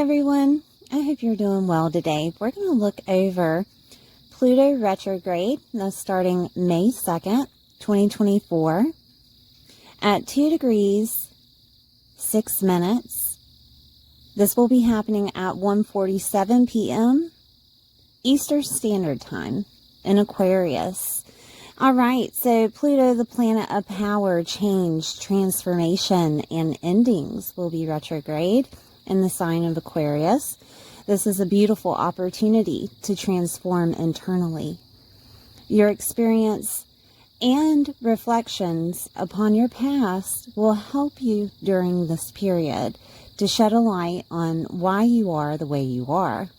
everyone, I hope you're doing well today. We're going to look over Pluto Retrograde, that's starting May 2nd, 2024 at 2 degrees, 6 minutes. This will be happening at 1:47 p.m. Eastern Standard Time in Aquarius. All right, so Pluto, the planet of power, change, transformation, and endings, will be retrograde in the sign of Aquarius. This is a beautiful opportunity to transform internally. Your experience and reflections upon your past will help you during this period to shed a light on why you are the way you are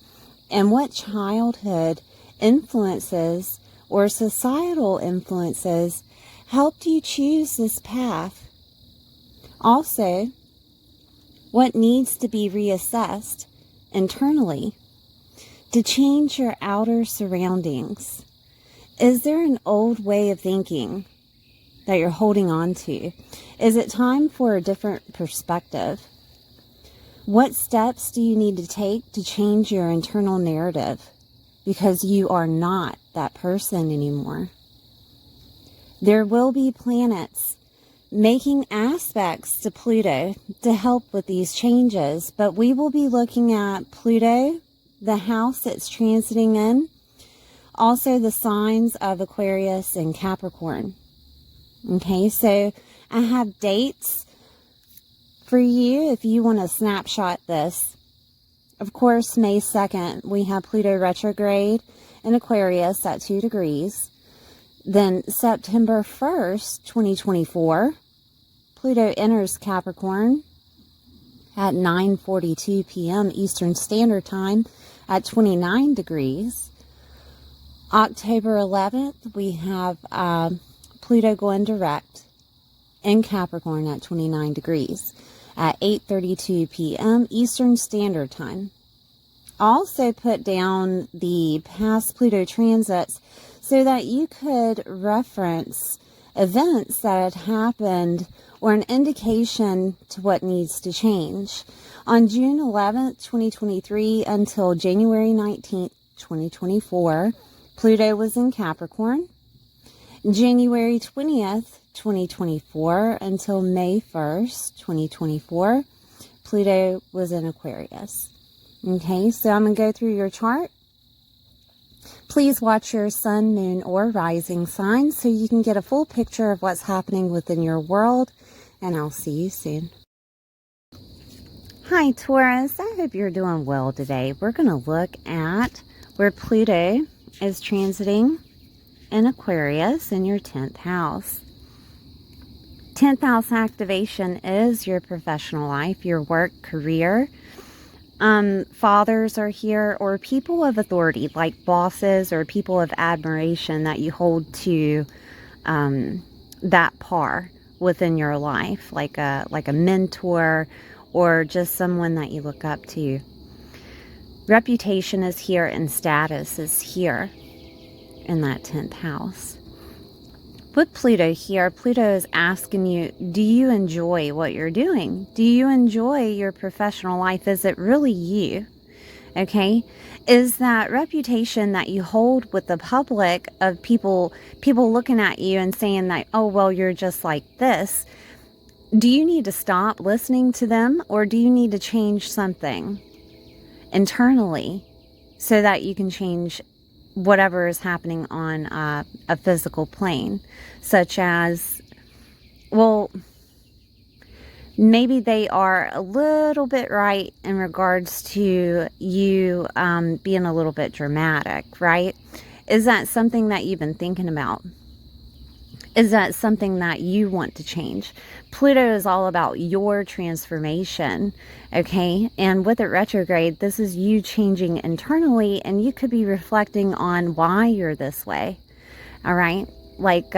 and what childhood influences or societal influences helped you choose this path. Also, what needs to be reassessed internally to change your outer surroundings. Is there an old way of thinking that you're holding on to? Is it time for a different perspective? What steps do you need to take to change your internal narrative? Because you are not that person anymore. There will be planets making aspects to Pluto to help with these changes, but we will be looking at Pluto, the house it's transiting in, also the signs of Aquarius and Capricorn. Okay, so I have dates for you if you want to snapshot this. Of course, May 2nd, we have Pluto retrograde in Aquarius at 2 degrees. Then September 1st, 2024, Pluto enters Capricorn at 9:42 p.m. Eastern Standard Time at 29 degrees. October 11th, we have Pluto going direct in Capricorn at 29 degrees at 8:32 p.m. Eastern Standard Time. Also put down the past Pluto transits so that you could reference events that had happened or an indication to what needs to change. On June 11th, 2023 until January 19th, 2024, Pluto was in Capricorn. January 20th, 2024 until May 1st, 2024, Pluto was in Aquarius. Okay, so I'm going to go through your chart. Please watch your sun, moon, or rising sign so you can get a full picture of what's happening within your world, and I'll see you soon. Hi, Taurus. I hope you're doing well today. We're going to look at where Pluto is transiting in Aquarius in your 10th house. 10th house activation is your professional life, your work, career. Fathers are here, or people of authority like bosses or people of admiration that you hold to that par within your life, like a mentor or just someone that you look up to. Reputation is here and status is here in that 10th house. With Pluto here, Pluto is asking you, do you enjoy what you're doing? Do you enjoy your professional life? Is it really you? Okay? Is that reputation that you hold with the public of people looking at you and saying that, oh, well, you're just like this. Do you need to stop listening to them, or do you need to change something internally so that you can change whatever is happening on a physical plane, such as, well, maybe they are a little bit right in regards to you being a little bit dramatic, right? Is that something that you've been thinking about? Is that something that you want to change? Pluto is all about your transformation, okay? And with it retrograde, this is you changing internally, and you could be reflecting on why you're this way, all right? Like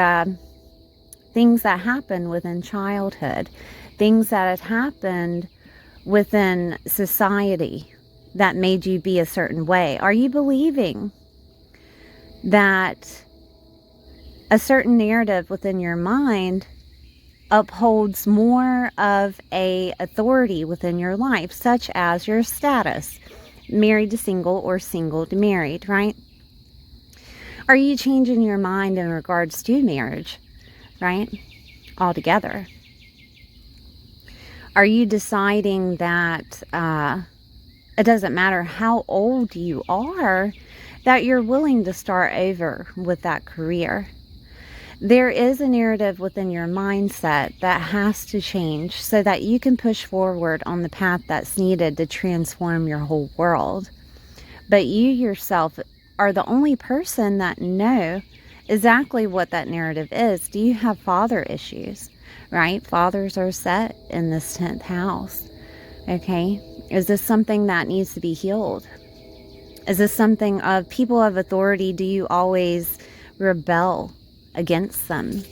things that happen within childhood, things that had happened within society that made you be a certain way. Are you believing that a certain narrative within your mind upholds more of a authority within your life, such as your status, married to single or single to married, right? Are you changing your mind in regards to marriage, right? Altogether. Are you deciding that it doesn't matter how old you are, that you're willing to start over with that career? There is a narrative within your mindset that has to change so that you can push forward on the path that's needed to transform your whole world. But you yourself are the only person that know exactly what that narrative is. Do you have father issues, right? Fathers are set in this 10th house, okay? Is this something that needs to be healed? Is this something of people of authority? Do you always rebel against them?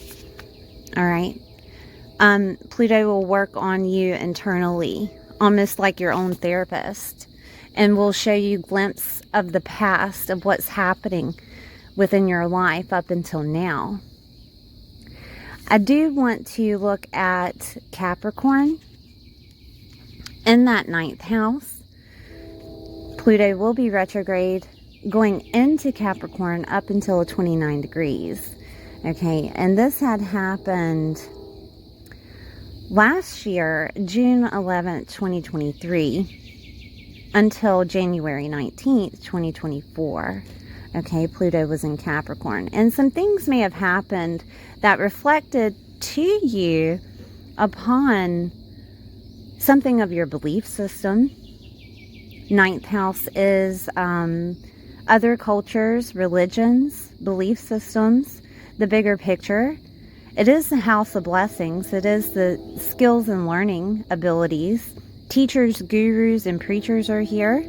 All right. Pluto will work on you internally, almost like your own therapist, and will show you glimpses of the past of what's happening within your life up until now. I do want to look at Capricorn in that 9th house. Pluto will be retrograde going into Capricorn up until 29 degrees. Okay, and this had happened last year, June 11th, 2023, until January 19th, 2024. Okay, Pluto was in Capricorn. And some things may have happened that reflected to you upon something of your belief system. 9th house is other cultures, religions, belief systems, the bigger picture. It is the house of blessings. It is the skills and learning abilities. Teachers, gurus, and preachers are here.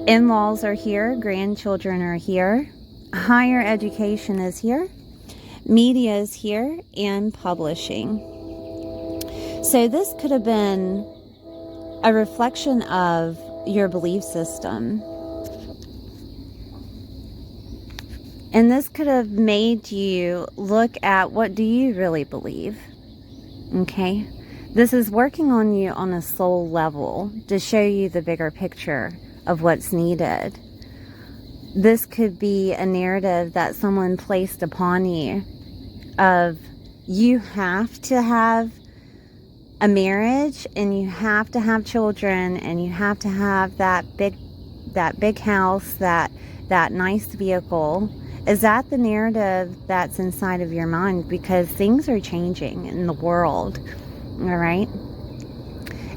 In-laws are here. Grandchildren are here. Higher education is here. Media is here, and publishing. So this could have been a reflection of your belief system. And this could have made you look at, what do you really believe? Okay? This is working on you on a soul level to show you the bigger picture of what's needed. This could be a narrative that someone placed upon you of, you have to have a marriage and you have to have children and you have to have that big house, that nice vehicle. Is that the narrative that's inside of your mind? Because things are changing in the world, all right?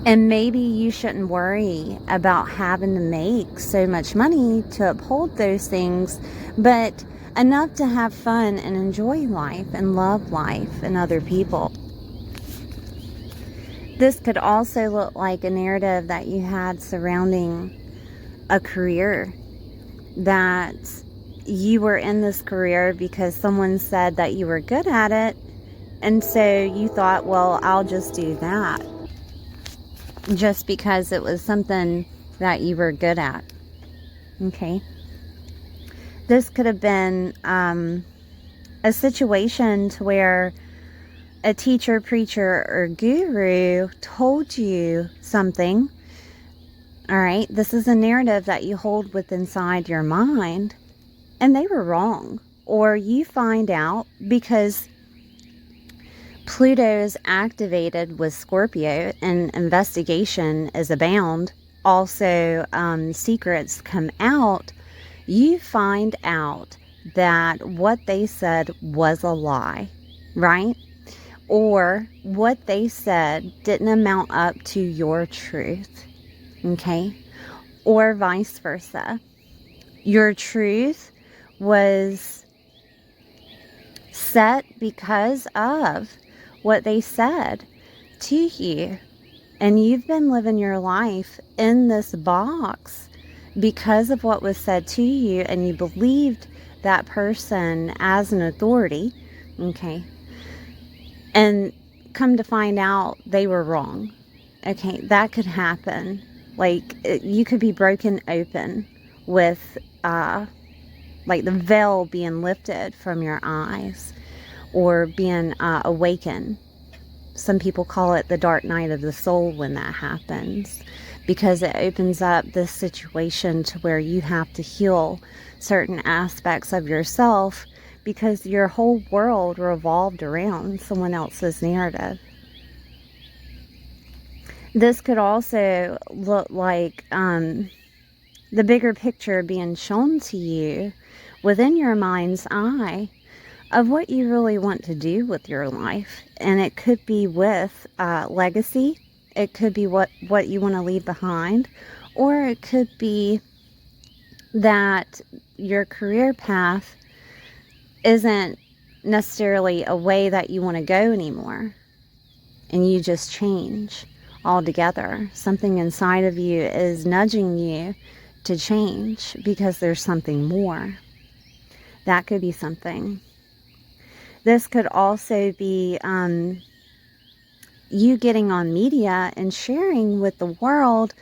And maybe you shouldn't worry about having to make so much money to uphold those things, but enough to have fun and enjoy life and love life and other people. This could also look like a narrative that you had surrounding a career, that you were in this career because someone said that you were good at it, and so you thought, well, I'll just do that just because it was something that you were good at. Okay. This could have been a situation to where a teacher, preacher, or guru told you something. All right. This is a narrative that you hold within inside your mind, and they were wrong. Or you find out because Pluto is activated with Scorpio and investigation is abound. Also, secrets come out. You find out that what they said was a lie, right? Or what they said didn't amount up to your truth, okay? Or vice versa. Your truth was set because of what they said to you. And you've been living your life in this box because of what was said to you, and you believed that person as an authority, okay? And come to find out they were wrong, okay? That could happen. Like, you could be broken open with, like the veil being lifted from your eyes, or being awakened, Some people call it the dark night of the soul when that happens, because it opens up this situation to where you have to heal certain aspects of yourself, because your whole world revolved around someone else's narrative. This could also look like the bigger picture being shown to you within your mind's eye of what you really want to do with your life. And it could be with legacy. It could be what you want to leave behind. Or it could be that your career path isn't necessarily a way that you want to go anymore. And you just change altogether. Something inside of you is nudging you to change because there's something more. That could be something. This could also be you getting on media and sharing with the world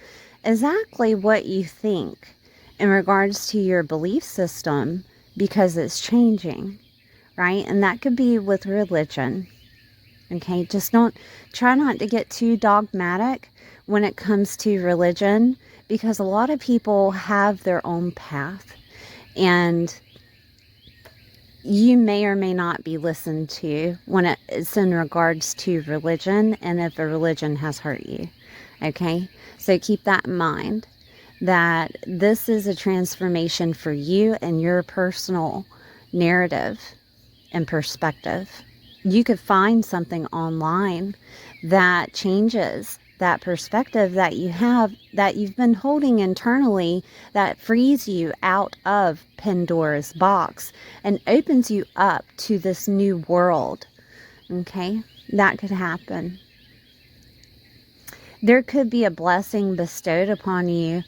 exactly what you think in regards to your belief system, because it's changing, right? And that could be with religion. Okay, just try not to get too dogmatic when it comes to religion, because a lot of people have their own path, and you may or may not be listened to when it's in regards to religion, and if a religion has hurt you. Okay, so keep that in mind, that this is a transformation for you and your personal narrative and perspective. You could find something online that changes that perspective that you have, that you've been holding internally, that frees you out of Pandora's box and opens you up to this new world. Okay, that could happen. There could be a blessing bestowed upon you.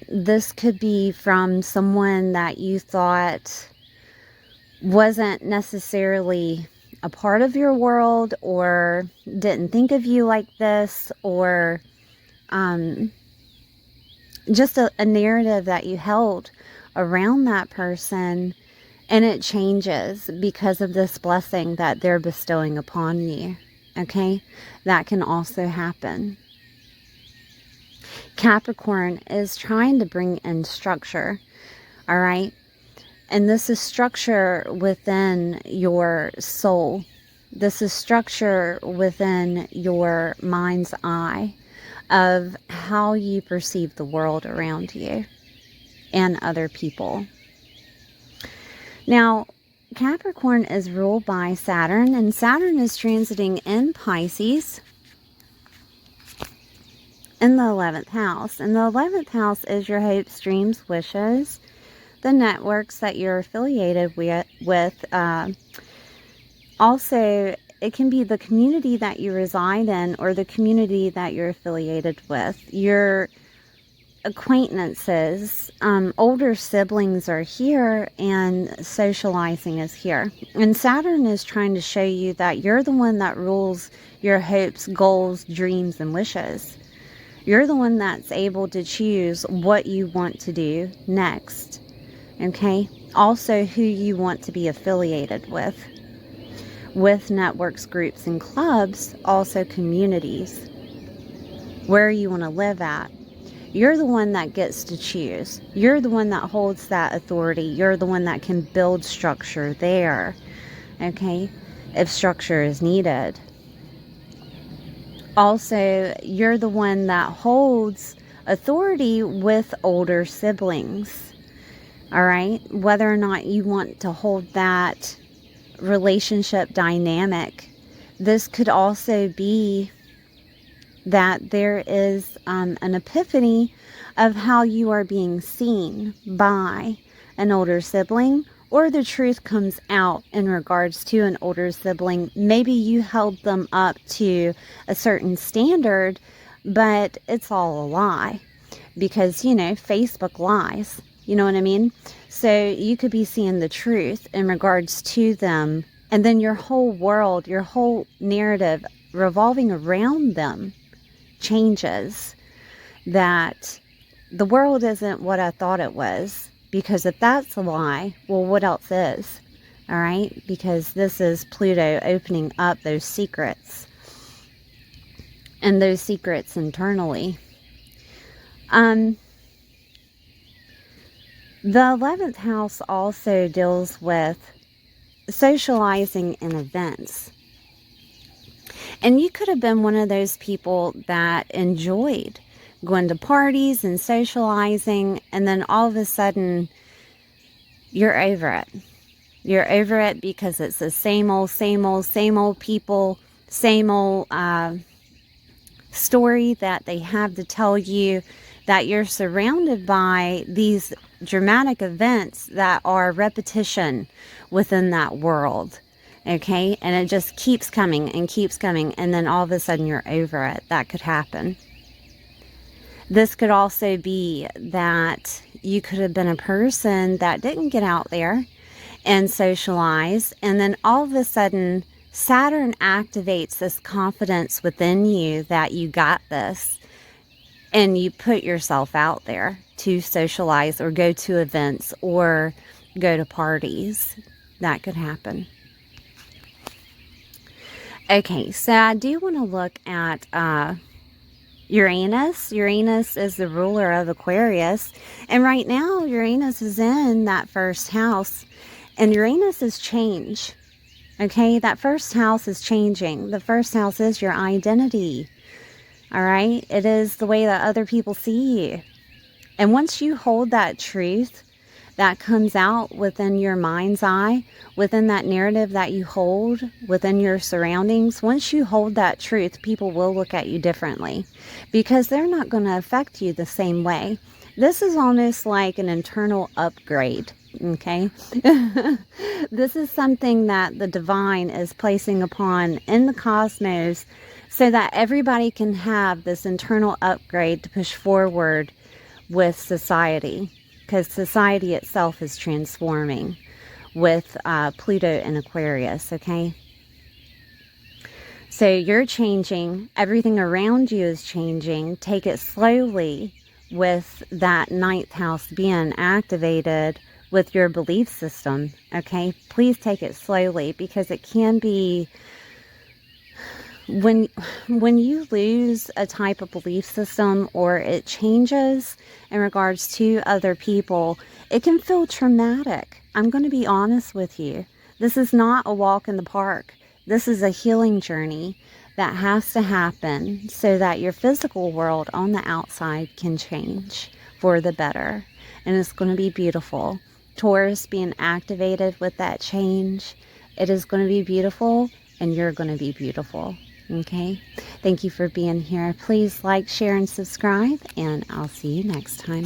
This could be from someone that you thought wasn't necessarily a part of your world, or didn't think of you like this, or just a narrative that you held around that person, and it changes because of this blessing that they're bestowing upon you. Okay, that can also happen. Capricorn is trying to bring in structure, all right? And this is structure within your soul. This is structure within your mind's eye of how you perceive the world around you and other people. Now, Capricorn is ruled by Saturn, and Saturn is transiting in Pisces in the 11th house. And the 11th house is your hopes, dreams, wishes, the networks that you're affiliated with. Also, it can be the community that you reside in, or the community that you're affiliated with. Your acquaintances, older siblings are here, and socializing is here. And Saturn is trying to show you that you're the one that rules your hopes, goals, dreams, and wishes. You're the one that's able to choose what you want to do next. Okay? Also, who you want to be affiliated with networks, groups, and clubs, also communities, where you want to live at. You're the one that gets to choose. You're the one that holds that authority. You're the one that can build structure there, okay, if structure is needed. Also, you're the one that holds authority with older siblings, all right? Whether or not you want to hold that relationship dynamic. This could also be that there is an epiphany of how you are being seen by an older sibling, or the truth comes out in regards to an older sibling. Maybe you held them up to a certain standard, but it's all a lie, because, you know, Facebook lies. You know what I mean? So you could be seeing the truth in regards to them, and then your whole world, your whole narrative revolving around them changes. That the world isn't what I thought it was, because if that's a lie, well, what else is? All right, because this is Pluto opening up those secrets, and those secrets internally. The 11th house also deals with socializing in events. And you could have been one of those people that enjoyed going to parties and socializing, and then all of a sudden you're over it. You're over it because it's the same old people, same old story that they have to tell you, that you're surrounded by these dramatic events that are repetition within that world. Okay, and it just keeps coming, and then all of a sudden you're over it. That could happen. This could also be that you could have been a person that didn't get out there and socialize, and then all of a sudden Saturn activates this confidence within you that you got this, and you put yourself out there to socialize or go to events or go to parties. That could happen. Okay, so I do want to look at Uranus. Uranus is the ruler of Aquarius. And right now, Uranus is in that first house. And Uranus is change. Okay, that first house is changing. The first house is your identity. All right? It is the way that other people see you. And once you hold that truth that comes out within your mind's eye, within that narrative that you hold within your surroundings, once you hold that truth, people will look at you differently because they're not going to affect you the same way. This is almost like an internal upgrade, okay? This is something that the divine is placing upon in the cosmos so that everybody can have this internal upgrade to push forward with society, because society itself is transforming with Pluto and Aquarius, okay? So you're changing. Everything around you is changing. Take it slowly with that 9th house being activated with your belief system, okay? Please take it slowly, because it can be... When you lose a type of belief system or it changes in regards to other people, it can feel traumatic. I'm going to be honest with you. This is not a walk in the park. This is a healing journey that has to happen so that your physical world on the outside can change for the better. And it's going to be beautiful. Taurus being activated with that change, it is going to be beautiful, and you're going to be beautiful. Okay, thank you for being here. Please like, share, and subscribe, and I'll see you next time.